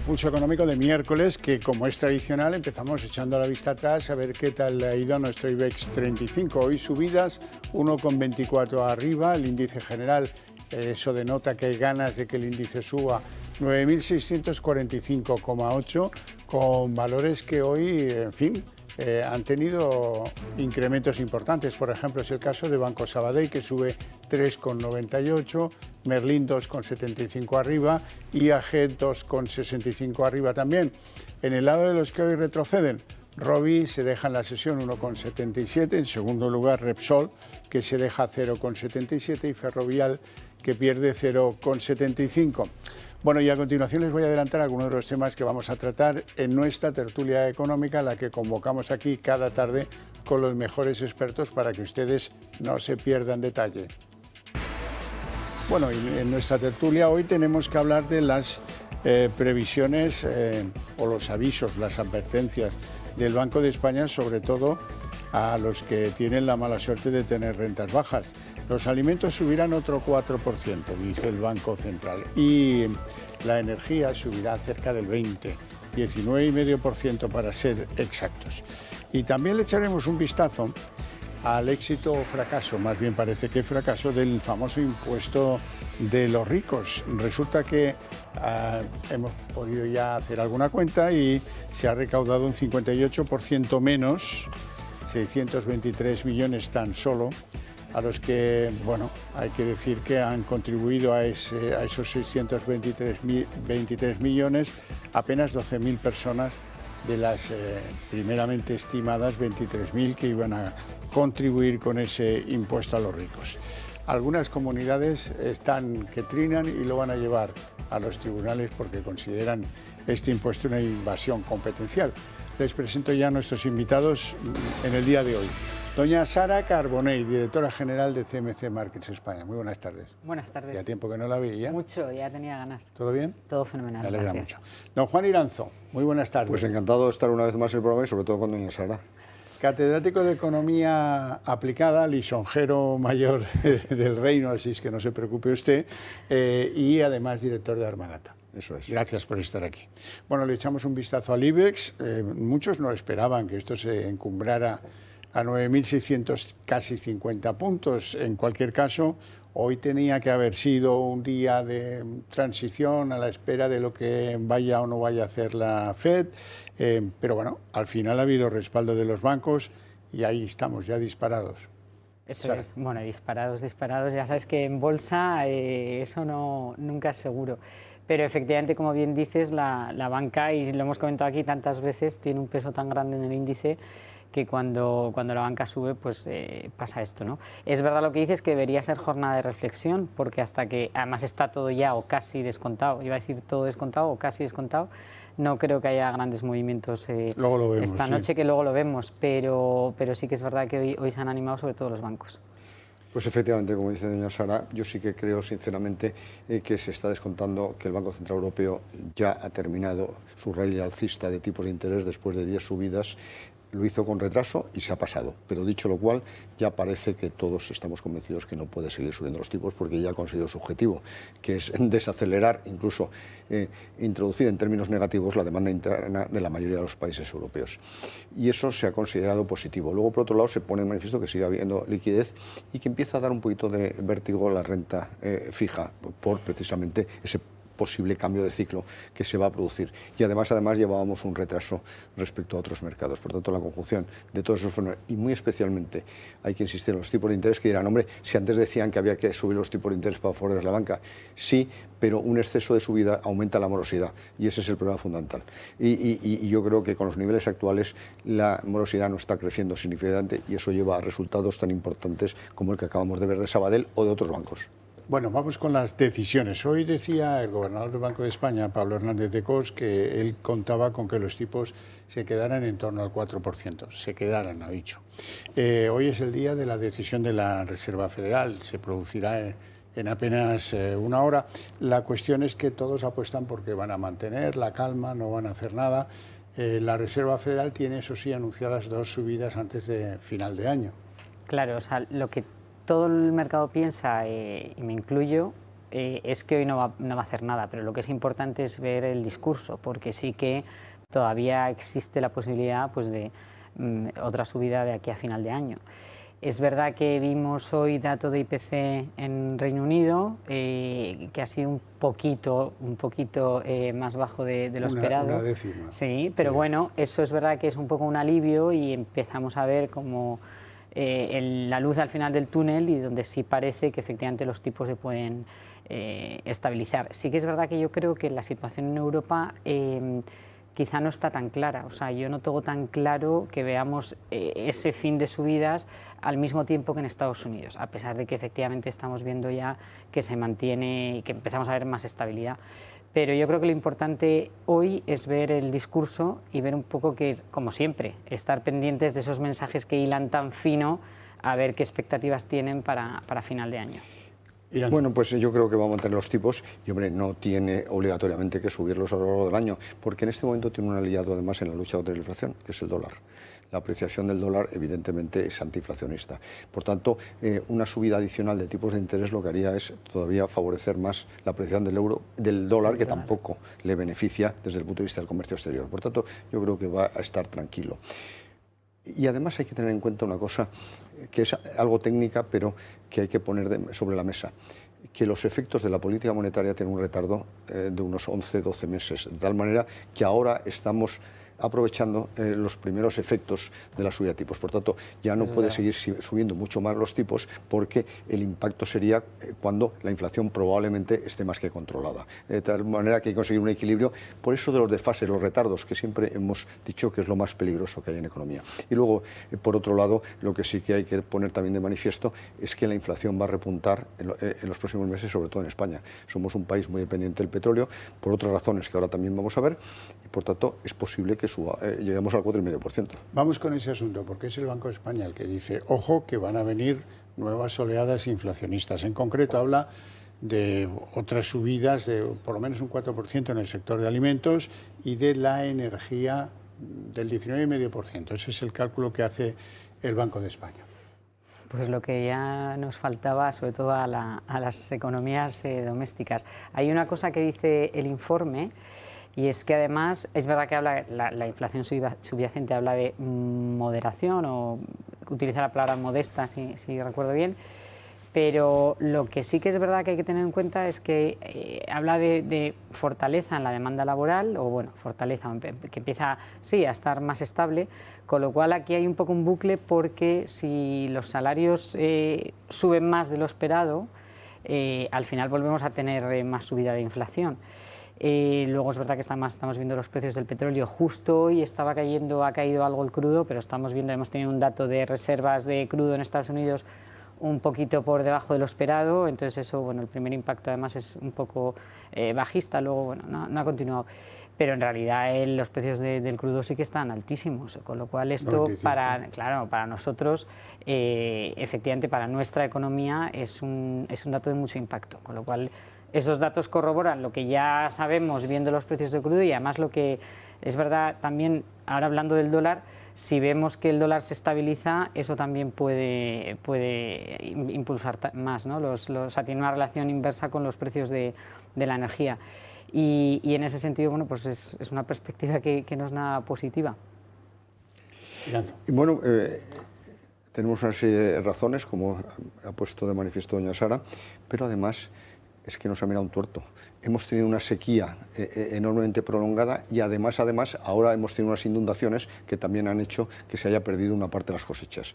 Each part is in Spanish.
Pulso económico de miércoles, que como es tradicional empezamos echando la vista atrás a ver qué tal ha ido nuestro IBEX 35. Hoy subidas, 1,24 arriba, el índice general, eso denota que hay ganas de que el índice suba, 9.645,8, con valores que hoy, en fin, han tenido incrementos importantes. Por ejemplo, es el caso de Banco Sabadell, que sube 3,98, Merlin 2,75 arriba, IAG 2,65 arriba también. En el lado de los que hoy retroceden, Robi se deja en la sesión 1,77, en segundo lugar Repsol, que se deja 0,77, y Ferrovial, que pierde 0,75. Bueno, y a continuación les voy a adelantar algunos de los temas que vamos a tratar en nuestra tertulia económica, la que convocamos aquí cada tarde con los mejores expertos para que ustedes no se pierdan detalle. Bueno, y en nuestra tertulia hoy tenemos que hablar de las previsiones o los avisos, las advertencias del Banco de España, sobre todo a los que tienen la mala suerte de tener rentas bajas. Los alimentos subirán otro 4%, dice el Banco Central, y la energía subirá cerca del 20%, 19,5% para ser exactos. Y también le echaremos un vistazo al éxito o fracaso, más bien parece que fracaso, del famoso impuesto de los ricos. Resulta que hemos podido ya hacer alguna cuenta y se ha recaudado un 58% menos, 623 millones tan solo, a los que, bueno, hay que decir que han contribuido a esos 623 millones apenas 12.000 personas de las primeramente estimadas 23.000 que iban a contribuir con ese impuesto a los ricos. Algunas comunidades están que trinan y lo van a llevar a los tribunales porque consideran este impuesto una invasión competencial. Les presento ya a nuestros invitados en el día de hoy. Doña Sara Carbonell, directora general de CMC Markets España. Muy buenas tardes. Buenas tardes. Hacía tiempo que no la veía. Mucho, ya tenía ganas. ¿Todo bien? Todo fenomenal. Me alegra gracias. mucho. Don Juan Iranzo, muy buenas tardes. Pues encantado de estar una vez más en el programa y sobre todo con doña Sara. Catedrático de Economía Aplicada, lisonjero mayor del reino, así es que no se preocupe usted, y además director de Armadata. Eso es. Gracias por estar aquí. Bueno, le echamos un vistazo al IBEX. Muchos no esperaban que esto se encumbrara a 9.600, casi 50 puntos. En cualquier caso, hoy tenía que haber sido un día de transición a la espera de lo que vaya o no vaya a hacer la FED, pero bueno, al final ha habido respaldo de los bancos y ahí estamos ya disparados. Eso Sara. es, bueno, disparados, ya sabes que en bolsa eso nunca es seguro. Pero efectivamente, como bien dices, la banca, y lo hemos comentado aquí tantas veces, tiene un peso tan grande en el índice que cuando la banca sube, pues pasa esto, ¿no? Es verdad lo que dices, que debería ser jornada de reflexión, porque hasta que además está todo ya o casi descontado, iba a decir todo descontado o casi descontado, no creo que haya grandes movimientos Luego lo vemos, esta noche, sí. Que luego lo vemos, pero sí que es verdad que hoy se han animado sobre todo los bancos. Pues efectivamente, como dice doña Sara, yo sí que creo sinceramente que se está descontando que el Banco Central Europeo ya ha terminado su rally alcista de tipos de interés después de 10 subidas. Lo hizo con retraso y se ha pasado, pero dicho lo cual, ya parece que todos estamos convencidos que no puede seguir subiendo los tipos porque ya ha conseguido su objetivo, que es desacelerar, incluso introducir en términos negativos la demanda interna de la mayoría de los países europeos. Y eso se ha considerado positivo. Luego, por otro lado, se pone en manifiesto que sigue habiendo liquidez y que empieza a dar un poquito de vértigo la renta fija por precisamente ese posible cambio de ciclo que se va a producir. Y además llevábamos un retraso respecto a otros mercados. Por tanto, la conjunción de todos esos fenómenos, y muy especialmente hay que insistir en los tipos de interés, que dirán, hombre, si antes decían que había que subir los tipos de interés para favorecer la banca, sí, pero un exceso de subida aumenta la morosidad y ese es el problema fundamental. Y yo creo que con los niveles actuales la morosidad no está creciendo significativamente y eso lleva a resultados tan importantes como el que acabamos de ver de Sabadell o de otros bancos. Bueno, vamos con las decisiones. Hoy decía el gobernador del Banco de España, Pablo Hernández de Cos, que él contaba con que los tipos se quedaran en torno al 4%. Se quedaran, ha dicho. Hoy es el día de la decisión de la Reserva Federal. Se producirá en apenas una hora. La cuestión es que todos apuestan porque van a mantener la calma, no van a hacer nada. La Reserva Federal tiene, eso sí, anunciadas 2 subidas antes de final de año. claro, o sea, lo que todo el mercado piensa, y me incluyo, es que hoy no va a hacer nada, pero lo que es importante es ver el discurso, porque sí que todavía existe la posibilidad pues, de otra subida de aquí a final de año. Es verdad que vimos hoy dato de IPC en Reino Unido, que ha sido un poquito más bajo de lo esperado. Una décima. Sí, pero bueno, eso es verdad que es un poco un alivio y empezamos a ver como la luz al final del túnel y donde sí parece que efectivamente los tipos se pueden estabilizar. Sí que es verdad que yo creo que la situación en Europa quizá no está tan clara, o sea, yo no tengo tan claro que veamos ese fin de subidas al mismo tiempo que en Estados Unidos, a pesar de que efectivamente estamos viendo ya que se mantiene y que empezamos a ver más estabilidad. Pero yo creo que lo importante hoy es ver el discurso y ver un poco que es, como siempre, estar pendientes de esos mensajes que hilan tan fino a ver qué expectativas tienen para final de año. Bueno, pues yo creo que va a mantener los tipos y, hombre, no tiene obligatoriamente que subirlos a lo largo del año, porque en este momento tiene un aliado además en la lucha contra la inflación, que es el dólar. La apreciación del dólar, evidentemente, es antiinflacionista. Por tanto, una subida adicional de tipos de interés lo que haría es todavía favorecer más la apreciación del dólar, que tampoco le beneficia desde el punto de vista del comercio exterior. Por tanto, yo creo que va a estar tranquilo. Y además hay que tener en cuenta una cosa que es algo técnica, pero que hay que poner sobre la mesa, que los efectos de la política monetaria tienen un retardo de unos 11-12 meses, de tal manera que ahora estamos aprovechando los primeros efectos de la subida de tipos. Por tanto, ya no puede seguir subiendo mucho más los tipos, porque el impacto sería cuando la inflación probablemente esté más que controlada. De tal manera que hay que conseguir un equilibrio. Por eso de los desfases, los retardos, que siempre hemos dicho que es lo más peligroso que hay en economía. Y luego, por otro lado, lo que sí que hay que poner también de manifiesto es que la inflación va a repuntar en los próximos meses, sobre todo en España. Somos un país muy dependiente del petróleo, por otras razones que ahora también vamos a ver, y por tanto es posible que lleguemos al 4,5%. Vamos con ese asunto, porque es el Banco de España el que dice, ojo, que van a venir nuevas oleadas inflacionistas. En concreto habla de otras subidas de por lo menos un 4% en el sector de alimentos y de la energía del 19,5%. Ese es el cálculo que hace el Banco de España. Pues lo que ya nos faltaba, sobre todo a las economías domésticas. Hay una cosa que dice el informe, y es que además es verdad que habla la inflación subyacente, habla de moderación, o utiliza la palabra modesta, si recuerdo bien, pero lo que sí que es verdad que hay que tener en cuenta es que habla de fortaleza en la demanda laboral, o bueno, fortaleza, que empieza sí a estar más estable, con lo cual aquí hay un poco un bucle, porque si los salarios suben más de lo esperado, al final volvemos a tener más subida de inflación. Luego es verdad que estamos viendo los precios del petróleo. Justo hoy ha caído algo el crudo, pero hemos tenido un dato de reservas de crudo en Estados Unidos un poquito por debajo de lo esperado, entonces eso, bueno, el primer impacto además es un poco bajista, luego bueno, no ha continuado. Pero en realidad los precios del crudo sí que están altísimos, con lo cual esto para nosotros, efectivamente para nuestra economía es un dato de mucho impacto, con lo cual esos datos corroboran lo que ya sabemos viendo los precios de crudo, y además lo que es verdad también, ahora hablando del dólar, si vemos que el dólar se estabiliza, eso también puede impulsar más, ¿no? Tiene una relación inversa con los precios de la energía. Y en ese sentido, bueno, pues es una perspectiva que no es nada positiva. Y bueno, tenemos una serie de razones, como ha puesto de manifiesto doña Sara, pero además es que nos ha mirado un tuerto. Hemos tenido una sequía enormemente prolongada y además ahora hemos tenido unas inundaciones que también han hecho que se haya perdido una parte de las cosechas.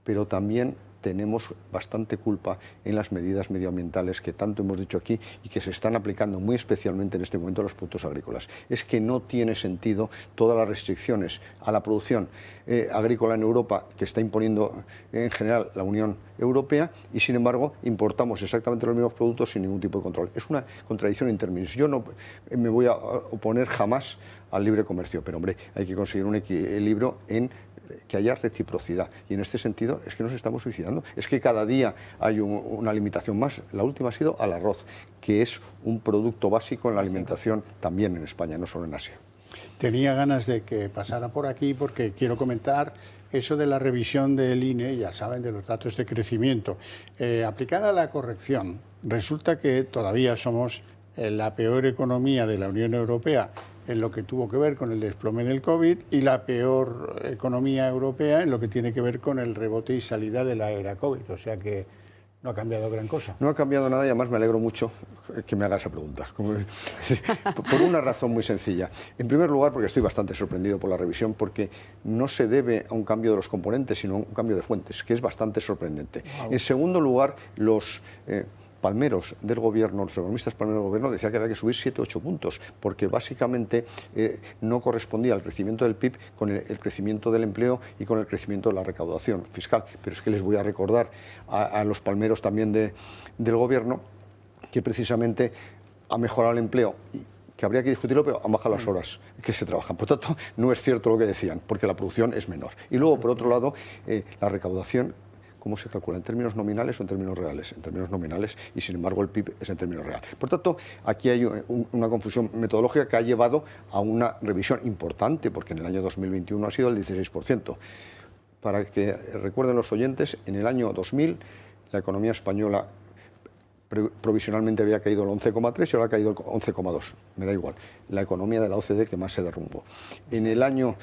Pero también tenemos bastante culpa en las medidas medioambientales que tanto hemos dicho aquí y que se están aplicando muy especialmente en este momento a los productos agrícolas. Es que no tiene sentido todas las restricciones a la producción agrícola en Europa que está imponiendo en general la Unión Europea, y sin embargo importamos exactamente los mismos productos sin ningún tipo de control. Es una contradicción in terminis. Yo no me voy a oponer jamás al libre comercio, pero hombre, hay que conseguir un equilibrio en que haya reciprocidad, y en este sentido es que nos estamos suicidando. Es que cada día hay una limitación más. La última ha sido al arroz, que es un producto básico en la alimentación también en España, no solo en Asia. tenía ganas de que pasara por aquí porque quiero comentar eso de la revisión del INE, ya saben, de los datos de crecimiento. Aplicada la corrección, resulta que todavía somos la peor economía de la Unión Europea en lo que tuvo que ver con el desplome del COVID y la peor economía europea en lo que tiene que ver con el rebote y salida de la era COVID. O sea que no ha cambiado gran cosa. No ha cambiado nada y además me alegro mucho que me haga esa pregunta. Por una razón muy sencilla. En primer lugar, porque estoy bastante sorprendido por la revisión, porque no se debe a un cambio de los componentes, sino a un cambio de fuentes, que es bastante sorprendente. Wow. En segundo lugar, los palmeros del gobierno, los economistas palmeros del gobierno decían que había que subir 7 o 8 puntos, porque básicamente no correspondía al crecimiento del PIB con el crecimiento del empleo y con el crecimiento de la recaudación fiscal. Pero es que les voy a recordar a los palmeros también del gobierno que precisamente ha mejorado el empleo, que habría que discutirlo, pero han bajado las horas que se trabajan. Por tanto, no es cierto lo que decían, porque la producción es menor. Y luego, por otro lado, la recaudación, ¿cómo se calcula? ¿En términos nominales o en términos reales? En términos nominales, y sin embargo el PIB es en términos reales. Por tanto, aquí hay una confusión metodológica que ha llevado a una revisión importante, porque en el año 2021 ha sido el 16%. Para que recuerden los oyentes, en el año 2000 la economía española provisionalmente había caído el 11,3 y ahora ha caído el 11,2. Me da igual. La economía de la OCDE que más se derrumbó. En el año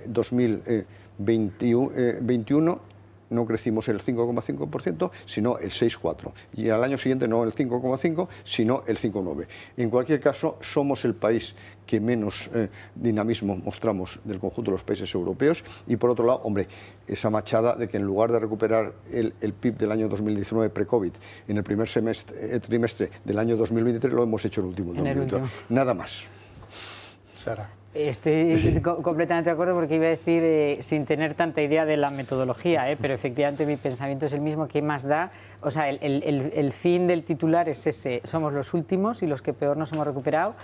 2021 no crecimos el 5,5%, sino el 6,4%. Y al año siguiente no el 5,5%, sino el 5,9%. En cualquier caso, somos el país que menos dinamismo mostramos del conjunto de los países europeos. Y por otro lado, hombre, esa machada de que en lugar de recuperar el PIB del año 2019 pre-COVID en el primer trimestre del año 2023, lo hemos hecho en el último 2022. Nada más. Sara. Estoy completamente de acuerdo porque iba a decir sin tener tanta idea de la metodología, pero efectivamente mi pensamiento es el mismo. ¿Qué más da? O sea, el fin del titular es ese, somos los últimos y los que peor nos hemos recuperado,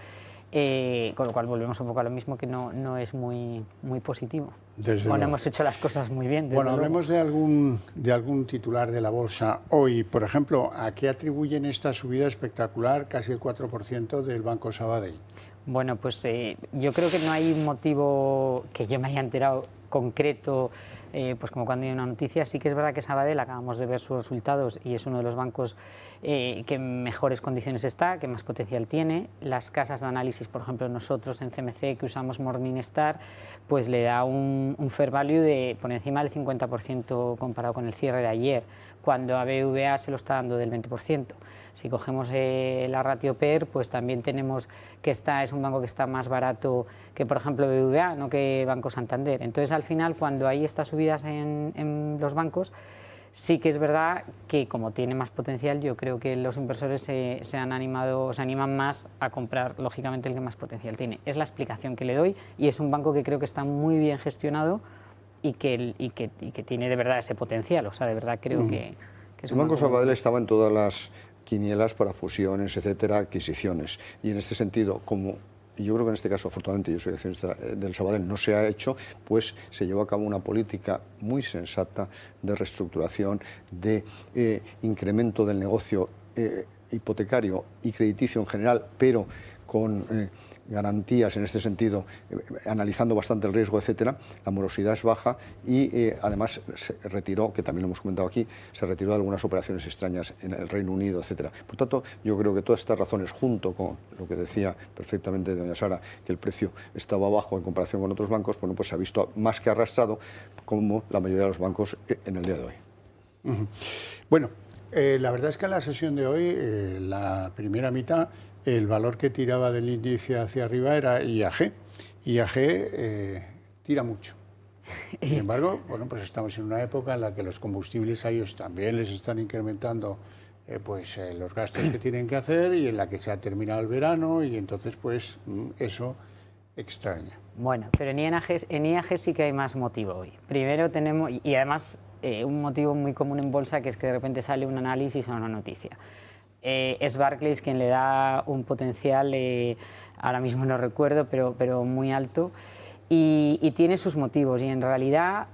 con lo cual volvemos un poco a lo mismo, que no es muy positivo. No hemos hecho las cosas muy bien. Bueno, hablemos de algún titular de la bolsa hoy. Por ejemplo, ¿a qué atribuyen esta subida espectacular, casi el 4% del Banco Sabadell? Bueno, pues yo creo que no hay un motivo que yo me haya enterado concreto, pues como cuando hay una noticia. Sí que es verdad que Sabadell, acabamos de ver sus resultados y es uno de los bancos que en mejores condiciones está, que más potencial tiene. Las casas de análisis, por ejemplo, nosotros en CMC, que usamos Morningstar, pues le da un fair value de por encima del 50% comparado con el cierre de ayer, cuando a BBVA se lo está dando del 20%. Si cogemos la ratio PER, pues también tenemos que es un banco que está más barato que, por ejemplo, BBVA, no que Banco Santander. Entonces, al final, cuando hay estas subidas en los bancos, sí que es verdad que, como tiene más potencial, yo creo que los inversores se animan más a comprar, lógicamente, el que más potencial tiene. Es la explicación que le doy y es un banco que creo que está muy bien gestionado y que tiene de verdad ese potencial. O sea, de verdad creo que es un banco. El Banco Sabadell muy... estaba en todas las quinielas para fusiones, etcétera, adquisiciones. Y en este sentido, como yo creo que en este caso, afortunadamente, yo soy accionista del Sabadell, no se ha hecho, pues se llevó a cabo una política muy sensata de reestructuración, de incremento del negocio hipotecario y crediticio en general, pero con garantías en este sentido, analizando bastante el riesgo, etcétera. La morosidad es baja y además se retiró, que también lo hemos comentado aquí, se retiró de algunas operaciones extrañas en el Reino Unido, etcétera. Por tanto, yo creo que todas estas razones, junto con lo que decía perfectamente doña Sara, que el precio estaba bajo en comparación con otros bancos, bueno, pues se ha visto más que arrastrado, como la mayoría de los bancos en el día de hoy. Bueno, la verdad es que en la sesión de hoy, la primera mitad, el valor que tiraba del índice hacia arriba era IAG. IAG tira mucho. Sin embargo, bueno, pues estamos en una época en la que los combustibles a ellos también les están incrementando los gastos que tienen que hacer y en la que se ha terminado el verano y entonces pues eso extraña. Bueno, pero en IAG sí que hay más motivo hoy. Primero tenemos, y además un motivo muy común en bolsa, que es que de repente sale un análisis o una noticia. Es Barclays quien le da un potencial, ahora mismo no recuerdo, pero muy alto, y tiene sus motivos. Y en realidad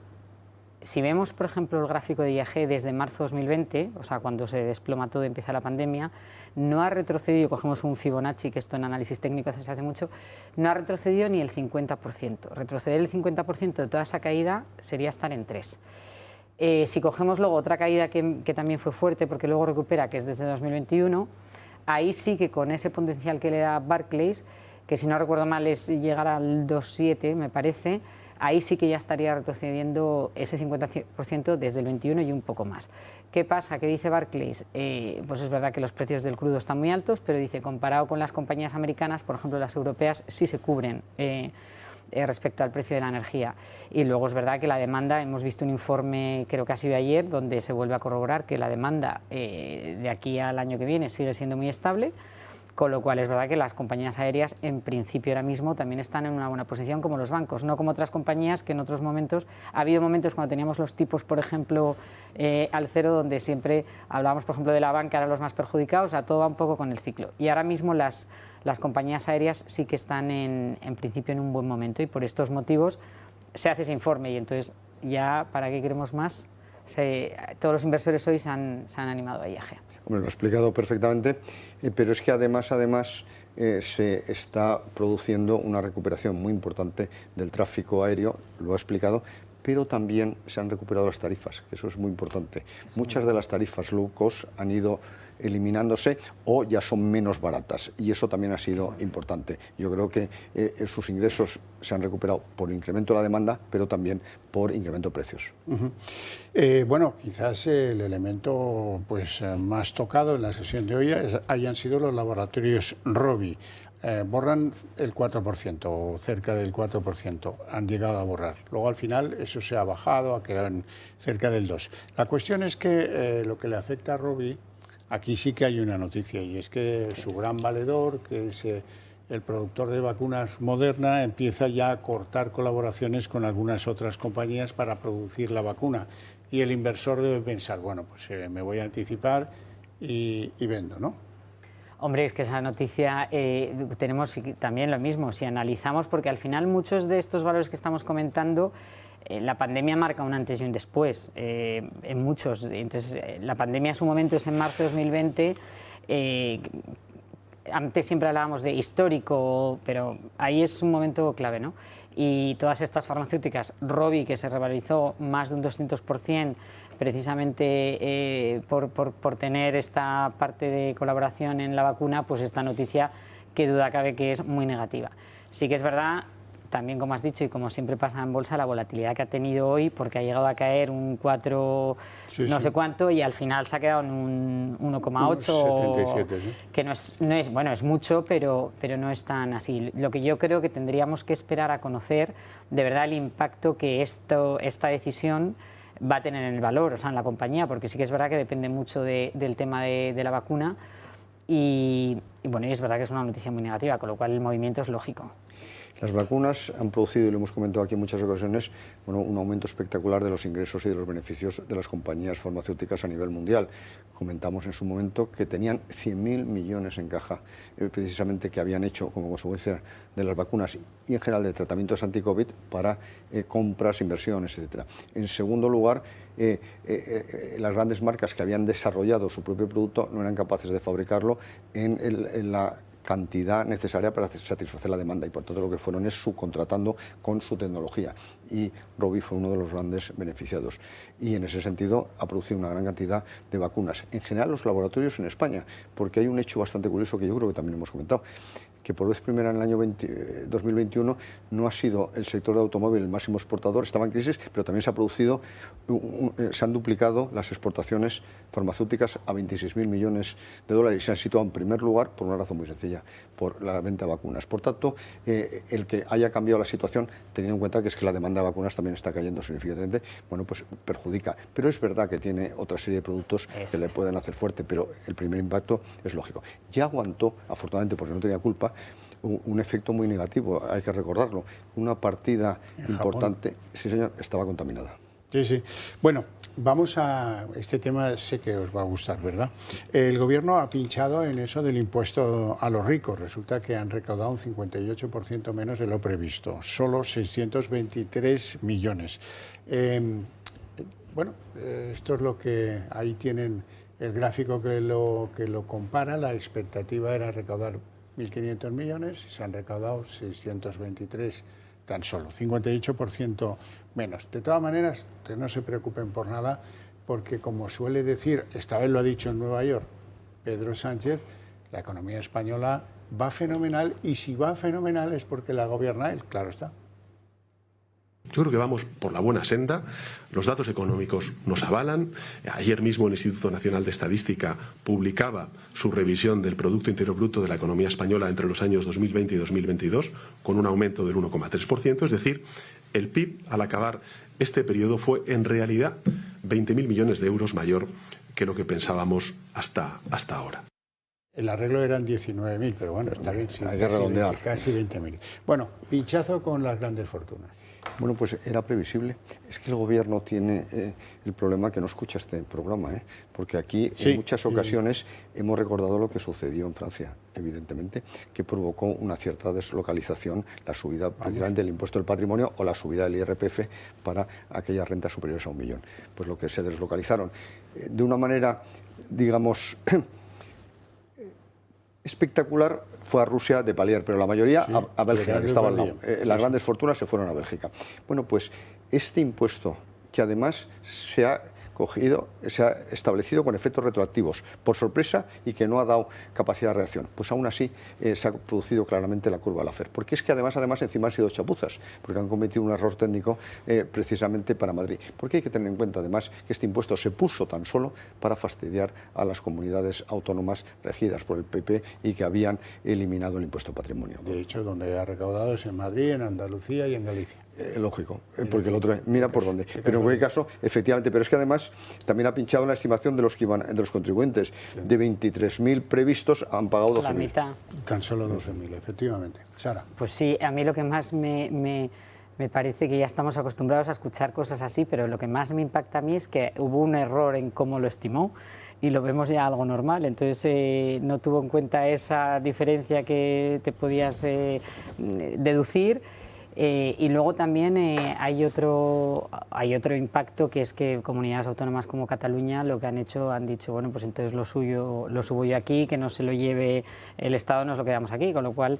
si vemos, por ejemplo, el gráfico de IAG desde marzo 2020, o sea, cuando se desploma todo y empieza la pandemia, no ha retrocedido, cogemos un Fibonacci, que esto en análisis técnico se hace mucho, no ha retrocedido ni el 50%. Retroceder el 50% de toda esa caída sería estar en 3. Si cogemos luego otra caída que también fue fuerte, porque luego recupera, que es desde 2021, ahí sí que con ese potencial que le da Barclays, que si no recuerdo mal es llegar al 2,7, me parece, ahí sí que ya estaría retrocediendo ese 50% desde el 21 y un poco más. ¿Qué pasa? ¿Qué dice Barclays? Pues es verdad que los precios del crudo están muy altos, pero dice, comparado con las compañías americanas, por ejemplo las europeas, sí se cubren respecto al precio de la energía. Y luego es verdad que la demanda, hemos visto un informe, creo que ha sido ayer, donde se vuelve a corroborar que la demanda de aquí al año que viene sigue siendo muy estable, con lo cual es verdad que las compañías aéreas en principio ahora mismo también están en una buena posición, como los bancos, no como otras compañías que en otros momentos, ha habido momentos cuando teníamos los tipos, por ejemplo, al cero, donde siempre hablábamos, por ejemplo, de la banca, eran los más perjudicados, o sea, todo va un poco con el ciclo. Y ahora mismo las compañías aéreas sí que están en principio en un buen momento, y por estos motivos se hace ese informe, y entonces ya, ¿para qué queremos más? Todos los inversores hoy se han animado a IAG. Hombre, lo ha explicado perfectamente, pero es que además se está produciendo una recuperación muy importante del tráfico aéreo, lo ha explicado, pero también se han recuperado las tarifas, que eso es muy importante. Muchas de las tarifas low cost han ido eliminándose o ya son menos baratas, y eso también ha sido importante. Yo creo que sus ingresos se han recuperado por incremento de la demanda, pero también por incremento de precios. Bueno, quizás el elemento más tocado en la sesión de hoy hayan sido los laboratorios Rovi. Borran el 4% o cerca del 4%, han llegado a borrar. Luego al final eso se ha bajado, ha quedado en cerca del 2%. La cuestión es que lo que le afecta a Rovi, aquí sí que hay una noticia, y es que su gran valedor, que es el productor de vacunas Moderna, empieza ya a cortar colaboraciones con algunas otras compañías para producir la vacuna. Y el inversor debe pensar, bueno, pues me voy a anticipar y vendo, ¿no? Hombre, es que esa noticia tenemos también lo mismo, si analizamos, porque al final muchos de estos valores que estamos comentando, la pandemia marca un antes y un después, en muchos. Entonces, la pandemia en su momento es en marzo de 2020, antes siempre hablábamos de histórico, pero ahí es un momento clave, ¿no? Y todas estas farmacéuticas, Rovi, que se revalorizó más de un 200%, precisamente por tener esta parte de colaboración en la vacuna, pues esta noticia, que duda cabe que es muy negativa. Sí que es verdad, también como has dicho y como siempre pasa en bolsa, la volatilidad que ha tenido hoy, porque ha llegado a caer un 4 sé cuánto, y al final se ha quedado en un 1,8, que no es bueno, es mucho, pero no es tan así. Lo que yo creo que tendríamos que esperar a conocer de verdad el impacto que esta decisión va a tener en el valor, o sea, en la compañía, porque sí que es verdad que depende mucho del tema de la vacuna, y bueno, y es verdad que es una noticia muy negativa, con lo cual el movimiento es lógico. Las vacunas han producido, y lo hemos comentado aquí en muchas ocasiones, un aumento espectacular de los ingresos y de los beneficios de las compañías farmacéuticas a nivel mundial. Comentamos en su momento que tenían 100.000 millones en caja, precisamente que habían hecho como consecuencia de las vacunas y en general de tratamientos anti-COVID para compras, inversiones, etc. En segundo lugar, las grandes marcas que habían desarrollado su propio producto no eran capaces de fabricarlo en la cantidad necesaria para satisfacer la demanda, y por tanto lo que fueron es subcontratando con su tecnología, y Rovi fue uno de los grandes beneficiados, y en ese sentido ha producido una gran cantidad de vacunas. En general los laboratorios en España, porque hay un hecho bastante curioso que yo creo que también hemos comentado, que por vez primera en el año 2021 no ha sido el sector de automóvil el máximo exportador, estaba en crisis, pero también se ha producido, se han duplicado las exportaciones farmacéuticas a 26.000 millones de dólares, y se han situado en primer lugar por una razón muy sencilla, por la venta de vacunas. Por tanto, el que haya cambiado la situación, teniendo en cuenta que es que la demanda de vacunas también está cayendo significativamente, bueno, pues perjudica. Pero es verdad que tiene otra serie de productos que le pueden hacer fuerte, pero el primer impacto es lógico. Ya aguantó, afortunadamente porque no tenía culpa, un efecto muy negativo, hay que recordarlo. Una partida importante, sí señor, estaba contaminada. Sí, sí. Bueno, vamos a este tema, sé que os va a gustar, ¿verdad? El gobierno ha pinchado en eso del impuesto a los ricos. Resulta que han recaudado un 58% menos de lo previsto, solo 623 millones. Bueno, esto es lo que ahí tienen el gráfico que lo compara. La expectativa era recaudar 1.500 millones y se han recaudado 623 tan solo, 58% menos. De todas maneras, que no se preocupen por nada, porque como suele decir, esta vez lo ha dicho en Nueva York Pedro Sánchez, la economía española va fenomenal, y si va fenomenal es porque la gobierna él, claro está. Yo creo que vamos por la buena senda, los datos económicos nos avalan. Ayer mismo el Instituto Nacional de Estadística publicaba su revisión del Producto Interior Bruto de la economía española entre los años 2020 y 2022, con un aumento del 1,3%, es decir, el PIB al acabar este periodo fue en realidad 20.000 millones de euros mayor que lo que pensábamos hasta ahora. El arreglo eran 19.000, pero bueno, está bien, sí, hay que redondear. Casi 20.000. Bueno, pinchazo con las grandes fortunas. Bueno, pues era previsible. Es que el Gobierno tiene el problema que no escucha este programa, porque aquí en muchas ocasiones hemos recordado lo que sucedió en Francia, evidentemente, que provocó una cierta deslocalización, la subida precisamente del impuesto del patrimonio o la subida del IRPF para aquellas rentas superiores a 1 millón. Pues lo que se deslocalizaron de una manera, digamos, espectacular fue a Rusia de paliar, pero la mayoría a Bélgica, que estaba al lado. Las grandes fortunas se fueron a Bélgica. Bueno, pues este impuesto, que además se ha establecido con efectos retroactivos, por sorpresa, y que no ha dado capacidad de reacción, pues aún así se ha producido claramente la curva Laffer. Porque es que además encima han sido chapuzas, porque han cometido un error técnico precisamente para Madrid. Porque hay que tener en cuenta además que este impuesto se puso tan solo para fastidiar a las comunidades autónomas regidas por el PP y que habían eliminado el impuesto de patrimonio. De hecho, donde ha recaudado es en Madrid, en Andalucía y en Galicia. Lógico, porque el otro mira por dónde. Pero en cualquier caso, efectivamente, pero es que además también ha pinchado la estimación de los contribuyentes. De 23.000 previstos han pagado 12.000. La mitad. Tan solo 12.000, efectivamente. Sara. Pues sí, a mí lo que más me parece, que ya estamos acostumbrados a escuchar cosas así, pero lo que más me impacta a mí es que hubo un error en cómo lo estimó y lo vemos ya algo normal. Entonces no tuvo en cuenta esa diferencia que te podías deducir. Y luego también hay otro impacto, que es que comunidades autónomas como Cataluña lo que han hecho, han dicho, bueno, pues entonces lo subo yo aquí, que no se lo lleve el Estado, nos lo quedamos aquí, con lo cual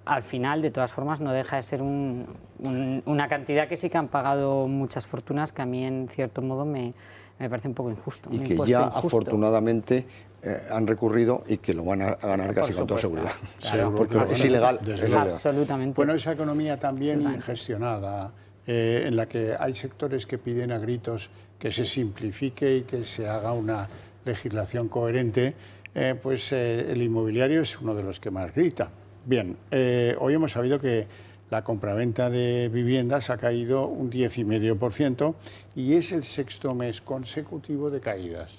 al final, de todas formas, no deja de ser una cantidad que sí que han pagado muchas fortunas, que a mí en cierto modo me parece un poco injusto. Y que ya afortunadamente han recurrido y que lo van a ganar casi con toda seguridad. Claro, porque es ilegal. Absolutamente. Bueno, esa economía también gestionada, en la que hay sectores que piden a gritos que se simplifique y que se haga una legislación coherente, pues el inmobiliario es uno de los que más grita. Bien, hoy hemos sabido que la compraventa de viviendas ha caído un 10,5% y es el sexto mes consecutivo de caídas.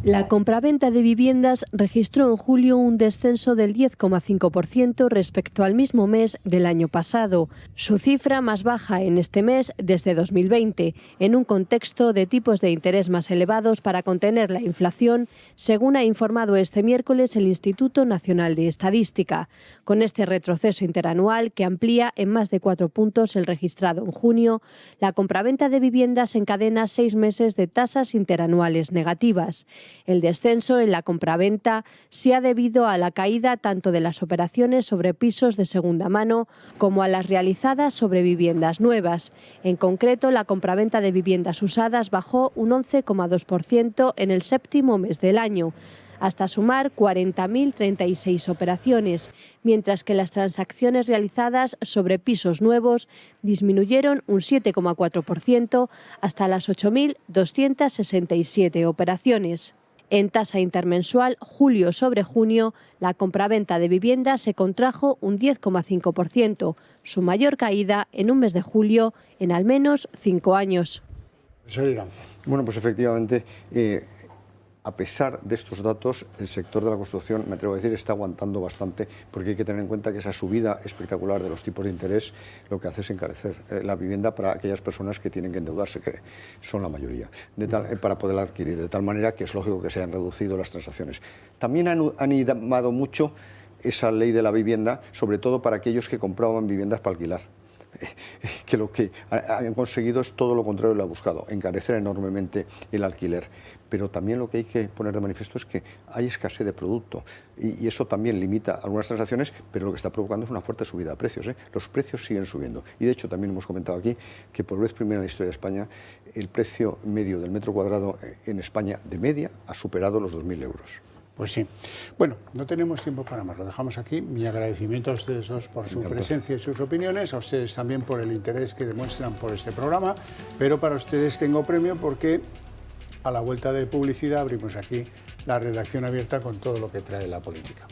La compraventa de viviendas registró en julio un descenso del 10,5% respecto al mismo mes del año pasado, su cifra más baja en este mes desde 2020, en un contexto de tipos de interés más elevados para contener la inflación, según ha informado este miércoles el Instituto Nacional de Estadística, con este retroceso interanual que amplía en más de 4 puntos el registrado en junio. La compraventa de viviendas encadena 6 meses de tasas interanuales negativas. El descenso en la compraventa se ha debido a la caída tanto de las operaciones sobre pisos de segunda mano como a las realizadas sobre viviendas nuevas. En concreto, la compraventa de viviendas usadas bajó un 11,2% en el séptimo mes del año, hasta sumar 40.036 operaciones, mientras que las transacciones realizadas sobre pisos nuevos disminuyeron un 7,4% hasta las 8.267 operaciones. En tasa intermensual, julio sobre junio, la compraventa de viviendas se contrajo un 10,5%, su mayor caída en un mes de julio en al menos 5 años. Bueno, pues efectivamente, a pesar de estos datos, el sector de la construcción, me atrevo a decir, está aguantando bastante, porque hay que tener en cuenta que esa subida espectacular de los tipos de interés lo que hace es encarecer la vivienda para aquellas personas que tienen que endeudarse, que son la mayoría, para poderla adquirir, de tal manera que es lógico que se hayan reducido las transacciones. También han animado mucho esa ley de la vivienda, sobre todo para aquellos que compraban viviendas para alquilar. que lo que han conseguido es todo lo contrario de lo buscado, encarecer enormemente el alquiler. Pero también lo que hay que poner de manifiesto es que hay escasez de producto y eso también limita algunas transacciones, pero lo que está provocando es una fuerte subida de precios. Los precios siguen subiendo y de hecho también hemos comentado aquí que por vez primera en la historia de España el precio medio del metro cuadrado en España de media ha superado los 2.000 euros. Pues sí. Bueno, no tenemos tiempo para más, lo dejamos aquí. Mi agradecimiento a ustedes dos por su presencia y sus opiniones, a ustedes también por el interés que demuestran por este programa, pero para ustedes tengo premio porque a la vuelta de publicidad abrimos aquí la redacción abierta con todo lo que trae la política.